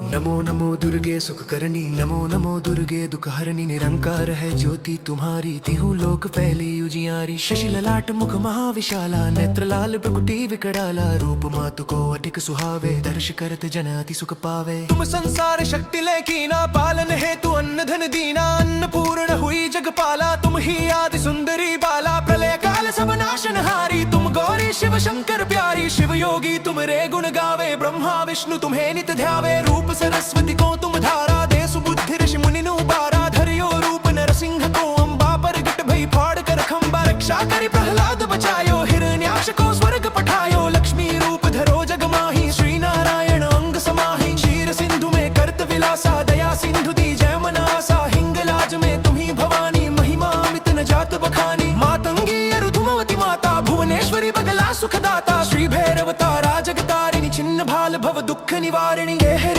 नमो नमो दुर्गे सुख करनी, नमो नमो दुर्गे दुख हरनी। निरंकार है ज्योति तुम्हारी, तिहु लोक पहली उजियारी। शशि ललाट मुख महाविशाला, नेत्र लाल प्रकुटी विकराला। रूप मातु को अधिक सुहावे, दर्श करत जन अति सुख पावे। तुम संसार शक्ति लेकीना, पालन हेतु अन्न धन दीना। अन्नपूर्ण हुई जगपाला, तुम ही आदि सुंदरी बाला। प्रलय काल सब नाशनहारी, तुम गौरी शिव शंकर प्यारी। शिव योगी तुम रे गुण गावे, ब्रह्मा विष्णु तुम्हें नित ध्यावे। रूप सरस्वती को तुम धारा, दे सुबुद्धि ऋषि मुनि नु बारा। धरियो रूप नरसिंह को अम्बा, प्रगट भई फाड़ कर खंबा। रक्षा करी प्रहलाद बचायो, हिरण्याक्ष को स्वर्ग पठायो। लक्ष्मी रूप धरो जग माही, श्री नारायण अंग समाही। क्षीर सिंधु में करत विलासा, दया सिंधु दी जय मनासा। हिंगलाज में तुम्ही भवानी, महिमा अमित न जात बखानी। मातंगी अरुधुमवती माता, भुवनेश्वरी बगला सुखदाता। श्री भैरव तारा जगतारिणी, छिन्न भाल भव दुख निवारिणी।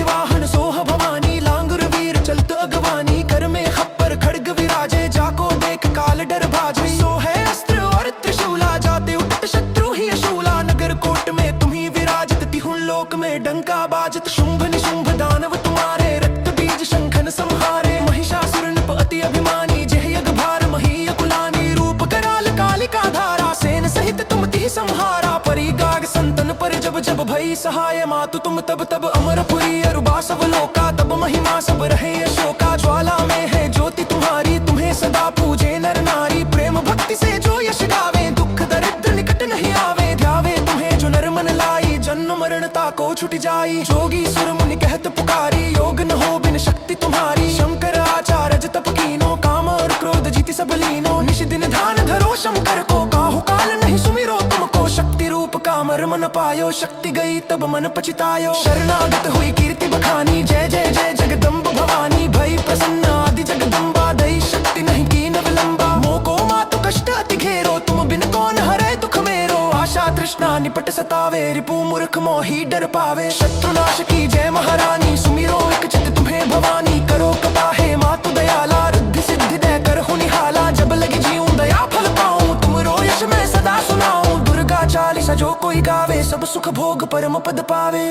वाहन सोह भवानी, लांगुर वीर चलत अगवानी। कर में खप्पर खड्ग विराजे, जाको देख काल डर भाजे। सो है अस्त्र और त्रिशूला, जाते उठत शत्रु ही अशूला। नगर कोट में तुम्ही विराजित, तिहु लोक में डंका बाजत। शुंभ निशुंभ दानव तुम्हारे, रक्त बीज शंखन संहारे। महिषासुर नृप अति अभिमानी, जह यज्ञ भार मही अकुलानी। रूप कराल कालिका धारा, सेन सहित तुम तिहि संहारा। परी गाग संतन पर जब जब भई सहाय, मातु तुम तब तब अमरपुरी। अरुबा सब लोका, तब महिमा सब रहे अशोका। ज्वाला में है ज्योति तुम्हारी, तुम्हें सदा पूजे नर नारी। प्रेम भक्ति से जो यश गावे, दुख दरिद्र निकट नहीं आवे। ध्यावे तुम्हें जो नर मन लाई, जन्म मरणता को छुट जाई। जोगी सुर मुनि कहत पुकारी, योग न हो बिन शक्ति तुम्हारी। शंकर आचार्य तप कीनो, काम और क्रोध जीति सब लीनो। निश दिन ध्यान धरो शंकर को, काहु काल नहीं सुमिरो तुमको। शक्ति रूप का मर्म न पायो, शक्ति गई तब मन पछतायो। शरणागत हुई कीर्ति बखानी, जय जय जय जगदम्ब भवानी। भई प्रसन्न आदि जगदम्बा, दई शक्ति नहीं की न विलंबा। मोको मातु कष्ट अति घेरो, तुम बिन कौन हरे दुख मेरो। आशा तृष्णा निपट सतावे, रिपु मूर्ख मोही डर पावे। शत्रुनाश की जय महारानी, सुमिरो एक चित तुम्हें भवानी। करो कृपा हे मातु दयाला, रिद्धि सिद्धि दे कर हो निहाला। जब लगी जीऊं दया फल पाऊं, तुमरो यश मैं सदा सुनाऊं। दुर्गा चालीसा जो कोई गावे, सब सुख भोग परम पद पावे।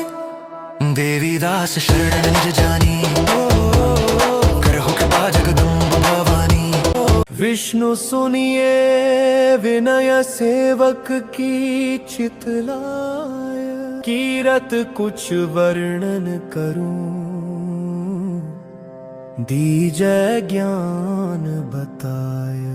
देवी दास शरण निज जानी, करहु कृपा जगदम्ब भवानी। विष्णु सुनिए विनय सेवक की चितलाय। कीरत कुछ वर्णन करूं, दीजय ज्ञान बताय।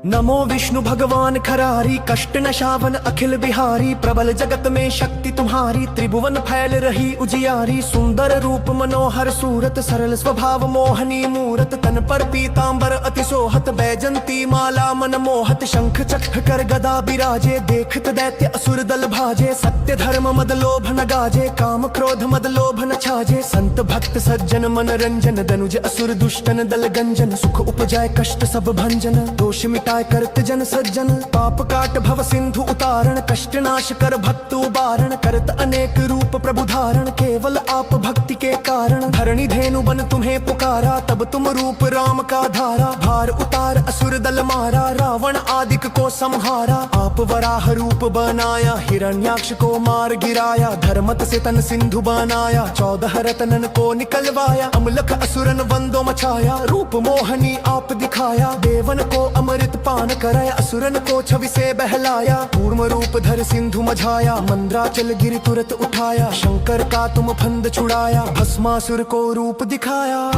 नमो विष्णु भगवान खरारी, कष्ट नशावन अखिल बिहारी। प्रबल जगत में शक्ति तुम्हारी, त्रिभुवन फैल रही उजियारी। सुंदर रूप मनोहर सूरत, सरल स्वभाव मोहनी मूरत। तन पर पीतांबर अति सोहत, बैजंती माला मन मोहत। शंख चक्र कर गदा बिराजे, देखत दैत्य असुर दल भाजे। सत्य धर्म मद लोभ न गाजे, काम क्रोध मद लोभ न छाजे। संत भक्त सज्जन मन रंजन, दनुज असुर दुष्टन दल गंजन। सुख उपजाय कष्ट सब भंजन, दोष मिटाय करत जन सज्जन। पाप काट भव सिंधु उतारण, कष्ट नाश कर भक्त उबारण। करत अनेक रूप प्रभु धारण, केवल आप भक्ति के कारण। धरणी धेनु बन तुम्हें पुकारा, तब तुम रूप राम का धारा। भार उतार असुर दल मारा, रावण आदिक को संहारा। आप वराह रूप बनाया, हिरण्याक्ष को मार गिराया। धर्मत से तन सिंधु बनाया, 14 रतनन को निकलवाया। अमलक असुरन वंदो मचाया, रूप मोहनी आप दिखाया। देवन को अमृत पान कराया, असुरन को छवि से बहलाया। कूर्म रूप धर सिंधु मझाया, मंद्राचल गिर तुरत उठाया। शंकर का तुम फंद छुड़ाया, भस्मासुर को रूप दिखाया।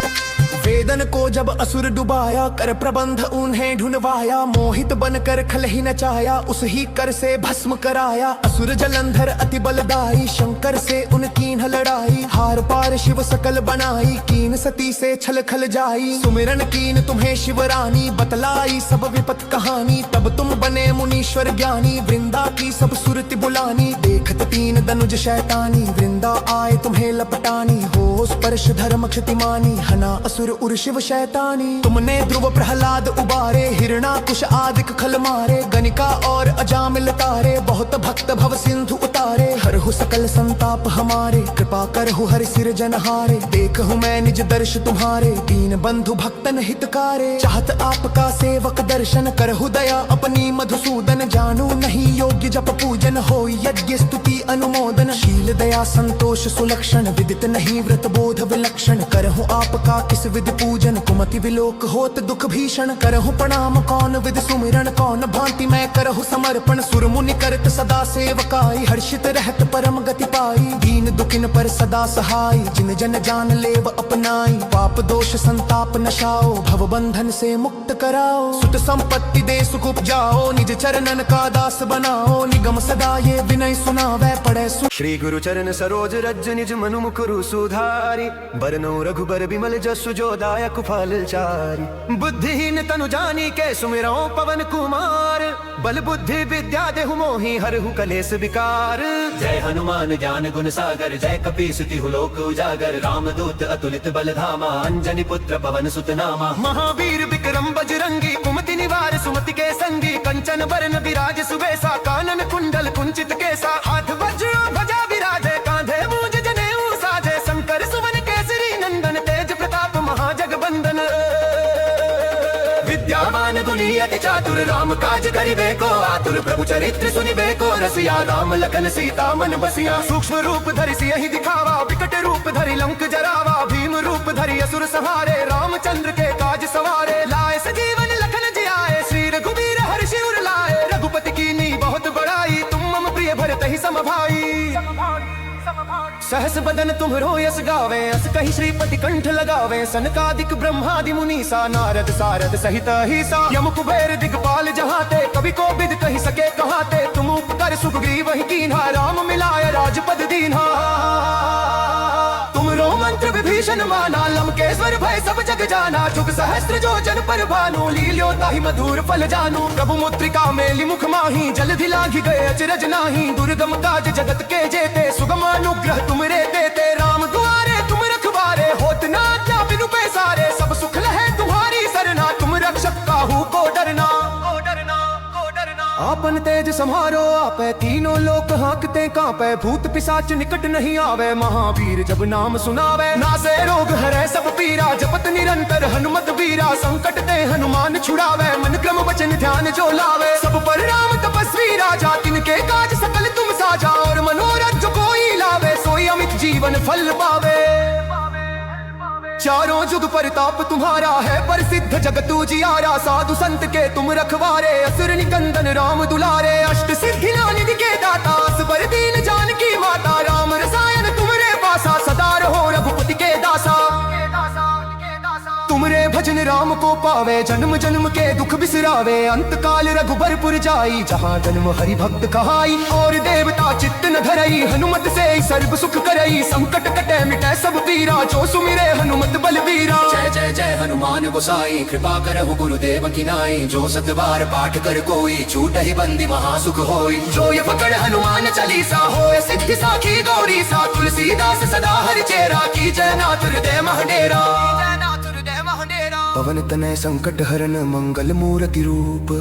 वेदन को जब असुर डुबाया, कर प्रबंध उन्हें ढूंढवाया। मोहित बनकर खल ही नचाया, उस ही कर से भस्म कराया। असुर जलंधर अति बलदाई, शंकर से उनकी न लड़ाई। हार पार शिव सकल बनाई, कीन सती से छल खल जाई। सुमिरन कीन तुम्हें शिवरानी, बतलाई सब विपत कहानी। तब तुम बने मुनीश्वर ज्ञानी, वृंदा की सब सुरति बुलानी। देखत तीन दनुज शैतानी, वृंदा आए तुम्हें लपटानी। हो स्पर्श धर्म क्षतिमानी, हना असुर उर शिव शैतानी। तुमने ध्रुव प्रहलाद उबारे, हिरणाकुश आदिक खल मारे। गनिका और अजामिल तारे, बहुत भक्त भव सिंधु उतारे। हरहु सकल संताप हमारे, कृपा करहु हर सिर जनहारे। देखहु मैं निज दर्श तुम्हारे, दीन बंधु भक्तन हितकारे। चाहत आपका सेवक दर्शन, करहु दया अपनी मधुसूदन। जानू नहीं योग्य जप पूजन, हो यज्ञ स्तुति अनुमोदन। शील दया संतोष सुलक्षण, विदित नहीं व्रत बोध विबोध विलक्षण करहु आपका किस विधि पूजन कुमति विलोक होत दुख भीषण करहु प्रणाम कौन विधि सुमिरन कौन भांति मैं करहु समर्पण सुर मुनि करत सदा सेवकाई हर्षित रहत परम गति पाई दीन दुखिन पर सदा सहाय जिन जन जान लेव अपनाई पाप दोष संताप नशाओ भव बंधन से मुक्त कराओ सुत संपत्ति दे सुख उपजाओ निज चरणन का दास बनाओ निगम सदा ये विनय सुनावे पढ़े श्री गुरु चरण सरोज रज निज मनु मुकुरु सुधारी बरनो रघुबर बिमल जसु जो दायक फल चारी बुद्धिहीन तनु जानी के सुमिरो पवन कुमार बल बुद्धि विद्या देहु मोहि हरहु कलेस विकार जय हनुमान ज्ञान गुण सागर जय कपीस तिहु लोक उजागर रामदूत अतुलित बल धामा अंजनी पुत्र पवन सुत नामा महावीर विक्रम बजरंगी कुमति निवार सुमति के संगी कंचन बरन विराज सुबेसा कानन कुंडल कुंचित केसा हाथ वज्र ध्वजा विराजे कांधे मूंज जनेऊ साजे शंकर सुवन केसरी नंदन तेज प्रताप महाजगबंदन विद्यावान गुणी अति चातुर राम काज करिबे को आतुर प्रभु चरित्र सुनिबे को रसिया राम लखन सीता मन बसिया सूक्ष्म रूप धरि सियहि दिखावा विकट रूप धरि लंक जरावा भीम रूप धरि असुर संहारे रामचंद्र के काज सवारे लाए सजीवन लखन जियाए श्री रघुवीर हर्षि उर लाए रघुपति कीन्ही बहुत बड़ाई तुम मम प्रिय भरत ही सम भाई सहस बदन तुम्हरो यस गावे अस कहि श्रीपति कंठ लगावे सनकादिक ब्रह्मादि मुनीसा नारद सारद सहित अहिसा यम कुबेर दिगपाल जहाते कवि को बिद कहि सके कहाते तुम उपकर सुग्रीव ही कीन्हा राम मिलाय राजपद दीन्हा तुमरो मंत्र विभीषण माना लंकेश्वर भय सब जग जाना जुग सहस्त्र जो जन पर भानु लील्यो ताहि मधुर फल जानू प्रभु मुद्रिका मेलि मुख माही जलधि लाघि गए अचरज नाही दुर्गम काज जगत के जेते सुगम अनुग्रह तुमरे देते राम दुआरे तुम रखवारे होत ना क्या बिनु पैसारे सब सुख लहे तुम्हारी सरना तुम रक्षक काहू को डरना आपन तेज सम्हारो आपे तीनों लोक हाँकते कांपे भूत पिशाच निकट नहीं आवे महावीर जब नाम सुनावे नासे रोग हरे सब पीरा जपत निरंतर हनुमत वीरा संकट ते हनुमान छुड़ावे मन क्रम वचन ध्यान जो लावे सब पर राम तपस्वी राजा तिनके काज सकल तुम साजा और मनोरथ जो कोई लावे सोई अमित जीवन फल पावे चारों जुग परताप तुम्हारा है प्रसिद्ध जगत उजियारा साधु संत के तुम रखवारे असुर निकंदन राम दुलारे अष्ट सिद्धि निधि के दाता असबर दीन जानकी माता राम रसायन तुमरे पासा सदा रहो रघुपति के दासा तुमरे भजन राम को पावे जन्म जन्म के दुख बिसरावे अंत काल रघुबरपुर जाई जहाँ जन्म हरि भक्त कहाई और देवता चित्त न धरई हनुमत से सर्व सुख करई संकट कटे मिटे सब पीरा जो सुमिरे हनुमत बलबीरा जय जय जय हनुमान गोसाई कृपा करहु गुरुदेव की नाई जो सत बार पाठ कर कोई छूट ही बंदी महासुख होई जो ये पकड़ हनुमान चालीसा होय सिद्धि साखी गौरी सा तुलसीदास सदा हरि चेरा की जय नाथ हृदय महडेरा पवन तनय संकट हरन मंगल मूर्ति रूप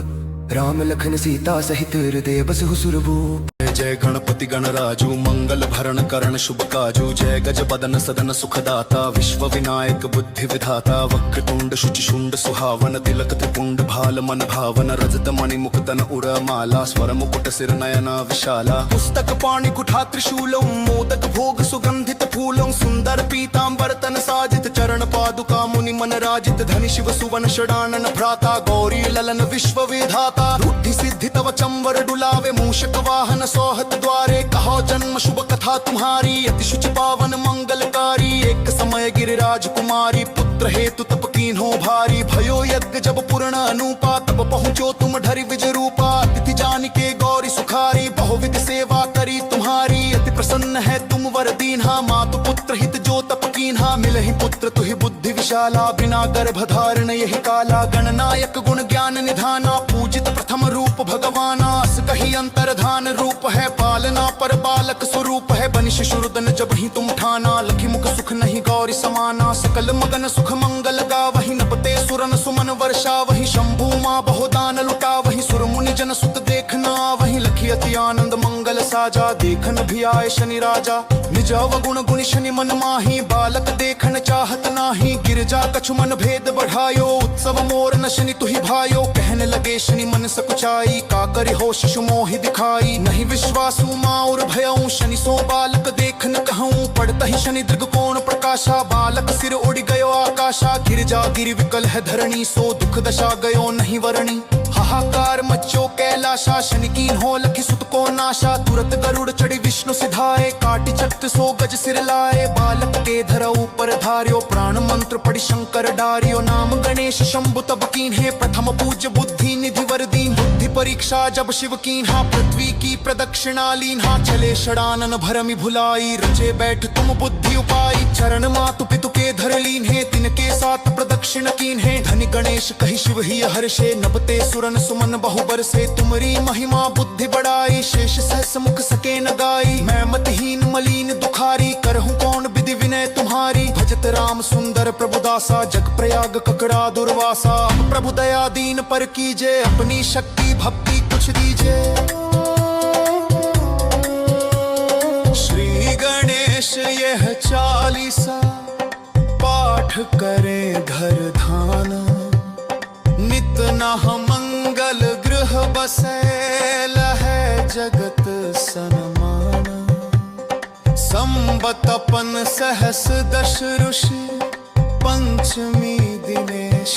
राम लखन सीता सहित हृदय बसहु सुरभूप जय गणपति गणराजु मंगल भरण करण शुभ काजु जय गज बदन सदन सुखदाता विश्व विनायक बुद्धि विधाता वक्रतुंड शुचि शुंड सुहावन तिलक त्रिपुंड भाल मन भावन रजत मणि मुकुतन उर माला स्वर मुकुट सिर नयन विशाला पुस्तक पाणि कुठा त्रिशूलौ मोदक भोग सुगंधित फूलौ सुंदर पीतांबर तन साजित चरण पादुका मुनि मन राजित धनि शिव सुवन षडानन भ्राता गौरी ललन विश्व विधाता बुद्धि सिद्धि तव चंवर डुलावे मूषक वाहन सोहत द्वारे कहो जन्म शुभ कथा तुम्हारी अति शुचि पावन मंगलकारी एक समय गिरिराज कुमारी पुत्र हेतु तप कीन्हो भारी भयो यज्ञ जब पूर्ण अनुपा तब पहुँचो तुम ढरि विज रूपा अतिथि जान के गौरी सुखारी बहुविध सेवा करी तुम्हारी अति प्रसन्न है तुम वर दीन्हा मातु पुत्र हित जो तप कीन्हा मिलहि पुत्र तुहि बुद्धि विशाला बिना गर्भ धारण यही काला गणनायक गुण ज्ञान निधाना पूजित प्रथम रूप भगवाना अस कही अंतर्धान रूप है पालना पर बालक स्वरूप है बनि शिशुरुदन जब ही तुम ठाना लखी मुख सुख नहीं गौरी समाना सकल मगन सुख मंगल गा वही नपते सुरन सुमन वर्षा वही शंभु माँ बहुदान लुटा वही सुर मुनि जन सुत देखना वही लखी अति आनंद मंगल साजा देखन भी आए शनि राजा निज अवगुण गुण शनि मन माही बालक देखन चाहत नाही गिर गिरजा कछु मन भेद बढ़ायो उत्सव मोर न शनि तुहि भायो कहने लगे शनि मन सकुचाई का करे हो शिशु मोहि दिखाई नहीं विश्वासु माउर भयऊ शनि सो बालक देख न कहूँ पड़ता ही शनि दृग कोण प्रकाशा बालक सिर उड़ गयो आकाशा गिरजा गिर विकल है धरणी सो दुख दशा गयो नहीं वरणी हाहाकार मच्चो कैलाशा शनि कीन हो लखी सुत को नाशा तुरत गरुड़ चढ़ी विष्णु सिधाए काटी चक्र सो गज सिर लाए बालक के धरा ऊपर धार्यो प्राण मंत्र पढ़ी शंकर डार्यो नाम गणेश शंभु तब कीन है प्रथम पूज्य बुद्धि निधि वर दीन बुद्धि परीक्षा जब शिव कीन हा पृथ्वी की प्रदक्षिणा लीन हा चले षडानन भरमि भुलाई रचे बैठ तुम बुद्धि उपाई चरण मातु पितु के धर लीन है तिनके साथ प्रदक्षिण कीन है धनि गणेश कही शिव ही हर्षे नबते सुरन सुमन बहुबर से तुमरी महिमा बुद्धि बढ़ाई शेष सहस मुख सके न गाई मैं मतहीन मलिन दुखारी करहूं कौन विधि विनय तुम्हारी भजत राम सुंदर प्रभु दासा जग प्रयाग ककड़ा दुर्वासा प्रभु दया दीन पर कीजे अपनी शक्ति भक्ति कुछ दीजे श्री गणेश यह चालीसा पाठ करें घर धान नित नह मंगल गृह बसे लहै जगत सनमान संबतपन सहस दश ऋषि पंचमी दिनेश